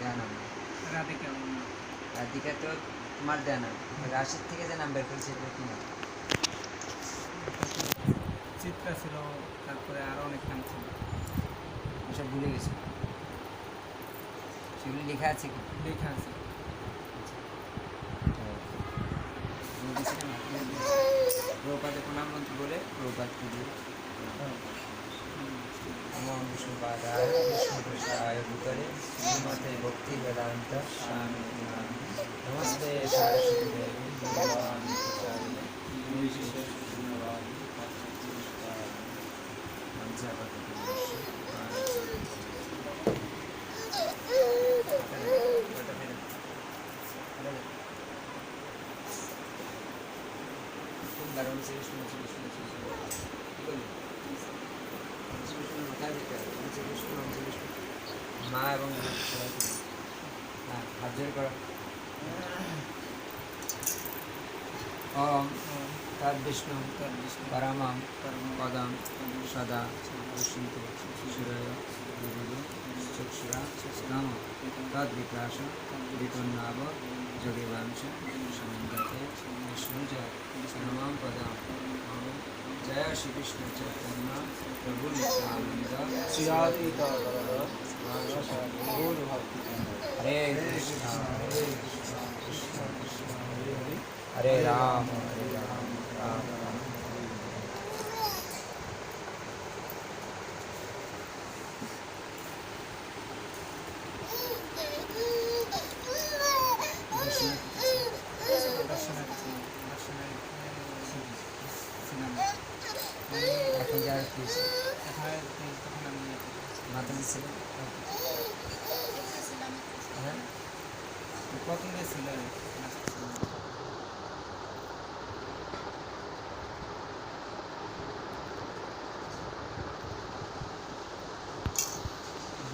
দেয়া নাম রাধিকা। রাধিকা তো তোমার দেয়া নাম, রাশিদ থেকে যে নাম বের করেছে এটা কি নাম? চিত্রা ছিল, তারপরে আরো অনেক নাম ছিল, ওসব ভুলে গেছো? সেগুলি লেখা আছে কি? লেখা আছে। প্রভুপাদে প্রণাম মন্ত্র বলে প্রভুপাদ কি দিয়ে নমো বিষ্ণুপাদায় বিষ্ণুপ্রসায় ভূতলে শ্রীমতে ভক্তি বেদান্ত স্বামী নমস্তে সরস্বতী দেবী গৌরবাণী প্রচারিণে নির্বিশেষে শূন্যবাদী মা এবং হাত জোর করো। ওম তদ বিষ্ণু পরমং পদম সদা পশ্যন্তু শিরয় গুরু চক্ষুরা নম তদ বিকাশ বিপন্নাব যোগেবাংশ সমন্দতে বিষ্ণু জয় নমঃ পদম জয় শ্রীকৃষ্ণ চৈতন্য প্রভু নিত্যানন্দ শ্রী আদ্বৈত গদাধর গৌর ভক্তবৃন্দ। হরে কৃষ্ণ হরে কৃষ্ণ কৃষ্ণ কৃষ্ণ হরে হরে হরে রাম রাম রাম হরে হরে। এখন যারা মাথা দিচ্ছিলেন হ্যাঁ প্রথমে ছিল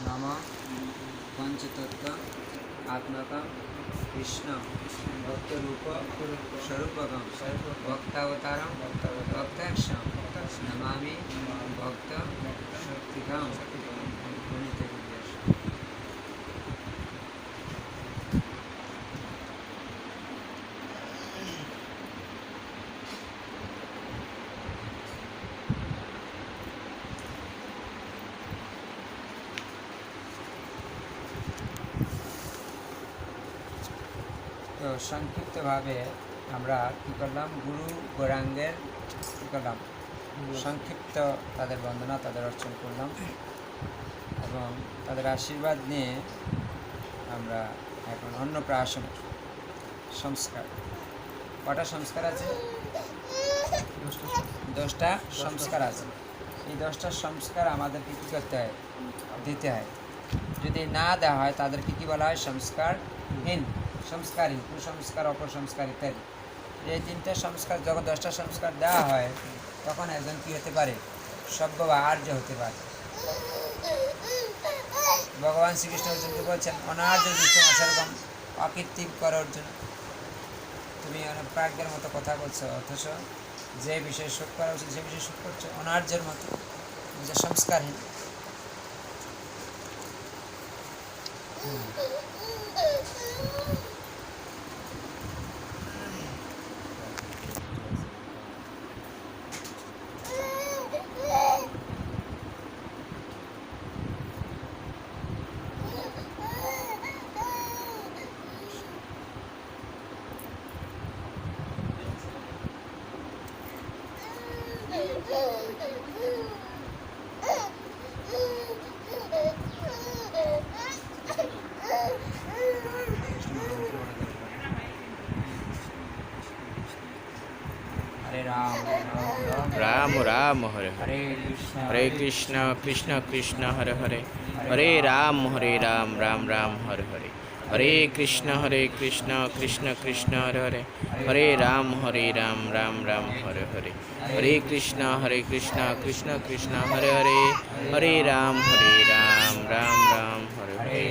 নম পঞ্চতত্ত্ব আত্মকম কৃষ্ণ ভক্তরূপ স্বরূপকম ভক্তাবতারম ভক্তাক্ষম নমামি ভক্ত শক্তিকম। গণিত বিদ্যাস। তো সংক্ষিপ্তভাবে আমরা কী করলাম, গুরু গৌরাঙ্গের কী করলাম, সংক্ষিপ্ত তাদের বন্দনা তাদের অর্চন করলাম এবং তাদের আশীর্বাদ নিয়ে আমরা এখন অন্নপ্রাশনের সংস্কার। কটা সংস্কার আছে? 10টা সংস্কার আছে। এই 10টা সংস্কার আমাদেরকে কী করতে হয়? দিতে হয়। যদি না দেওয়া হয় তাদেরকে কী বলা হয়? সংস্কারহীন, সংস্কারহীন, কুসংস্কার, অপসংস্কার ইত্যাদি। এই 3টে সংস্কার যখন 10টা সংস্কার দেওয়া হয় তখন একজন কী হতে পারে? সভ্য বা আর্য হতে পারে। ভগবান শ্রীকৃষ্ণ অর্জুনকে বলছেন অনার্য বিষ্ণু সেরকম অকৃত্রিম কর অর্জুন, তুমি অনেক প্রাজ্ঞের মতো কথা বলছো অথচ যে বিষয়ে শোক করা উচিত সে বিষয়ে শোক করছো অনার্যের মতো, যে সংস্কারহীন। राम राम हरे हरे हरे कृष्ण कृष्ण कृष्ण हरे हरे हरे राम राम राम हरे हरे हरे कृष्ण कृष्ण कृष्ण हरे हरे हरे राम राम हरे हरे हरे कृष्ण कृष्ण कृष्ण हरे हरे हरे राम राम हरे हरे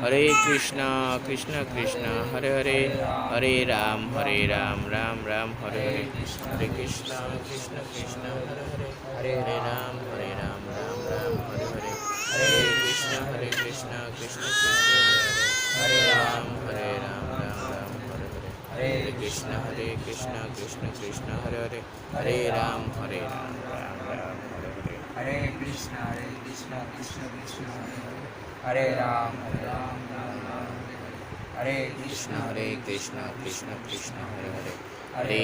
हरे कृष्ण कृष्ण हरे हरे हरे राम राम हरे हरे हरे कृष्ण कृष्ण हरे हरे हरे राम राम हरे हरे हरे कृष्ण कृष्ण कृष्ण हरे हरे কৃষ্ণ কৃষ্ণ কৃষ্ণ হরে হরে হরে রাম রাম রাম হরে হরে হরে কৃষ্ণ কৃষ্ণ কৃষ্ণ হরে রাম রাম রাম হরে কৃষ্ণ কৃষ্ণ কৃষ্ণ হরে হরে হরে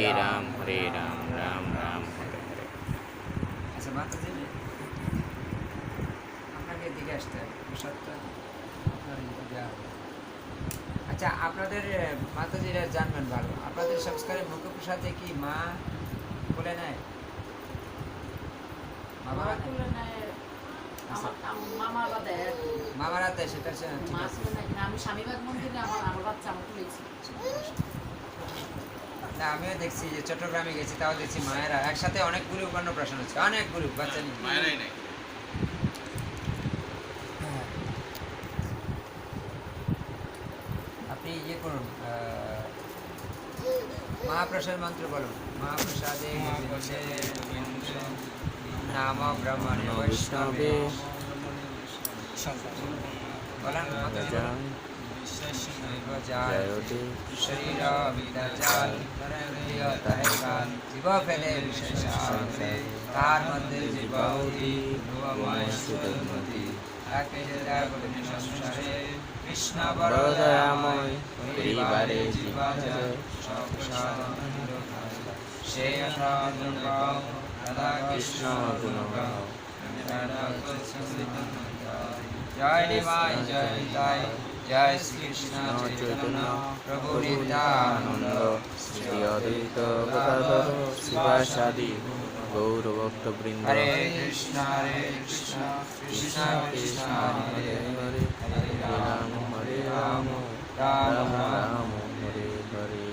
হরে রাম রাম রাম হরে হরে আচ্ছা মাতাজি আপনাকে এদিকে আসতে হবে প্রসাদটা আপনার এদিকে দেওয়া হবে। আচ্ছা আপনাদের মাতাজিরা জানবেন ভালো আপনাদের সংস্কারে মুখ্য প্রসাদে কি মা বলে নেয় মামারা নেয়? তুলে নেয়, মামারা দেয় আর কি। মামারা দেয় সেটা ঠিক মা আছে তুলে নেয় কিনা, আমি স্বামীবাগ মন্দিরে আমার বাচ্চা আমার তুলেছি। না আমিও দেখছি যে চট্টগ্রামে গেছি তাও দেখছি মায়েরা একসাথে অনেকগুলো অন্নপ্রাশন হচ্ছে অনেকগুলো বাচ্চা নিয়ে মায়েরাই নাই হ্যাঁ। আপনি ইয়ে করুন মহাপ্রসাদ মন্ত্র বলুন মহাপ্রসাদে নাম ব্রহ্মণে বৈষ্ণবে বলেন মাতাজি বলুন। জয়তে শরীর বিদাচাল নরেন্দ্রিয় তাহেকাল জীব ফেলে বিশেষাল তার মধ্যে জীবাহুতি ভুবময় সুদমতি একে যেটা বলিনি সংসারে কৃষ্ণ বরদয়াময় পরিবারে জীবাজয় সব সাধন সে রাধা কৃষ্ণ গুণগাও জয় নিমাই জয় নিতাই জয় শ্রীকৃষ্ণ চৈতন্য প্রভু নিত্যানন্দ শ্রী অদ্বৈত গদাধর শিবাসাদি গৌরভক্তবৃন্দ হরে কৃষ্ণ কৃষ্ণ কৃষ্ণ হরে হরে হরে রাম হরে রাম রাম রাম রাম হরে হরে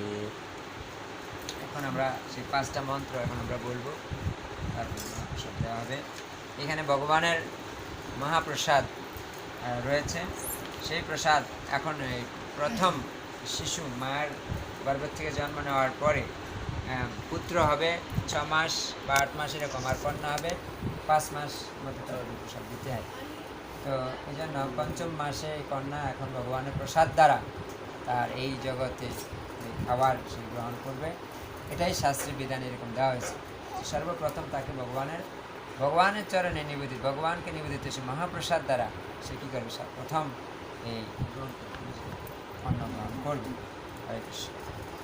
এখন আমরা সেই পাঁচটা মন্ত্র এখন আমরা বলবো তারপর মহাপ্রসাদ দেওয়া হবে এখানে ভগবানের মহাপ্রসাদ রয়েছে সেই প্রসাদ এখন এই প্রথম শিশু মায়ের গর্ভ থেকে জন্ম নেওয়ার পরে পুত্র হবে 6 মাস বা 8 মাস এরকম আর কন্যা হবে 5 মাস মতো তার প্রসাদ দিতে হয় তো এই জন্য পঞ্চম মাসে এই কন্যা এখন ভগবানের প্রসাদ দ্বারা তার এই জগতে এই খাবার সে গ্রহণ করবে এটাই শাস্ত্রীয় বিধান এরকম দেওয়া হয়েছে সর্বপ্রথম তাকে ভগবানের চরণে নিবেদিত ভগবানকে নিবেদিত সে মহাপ্রসাদ দ্বারা সে কী করবে প্রথম এই অন্ন গ্রহণ করবে হরে কৃষ্ণ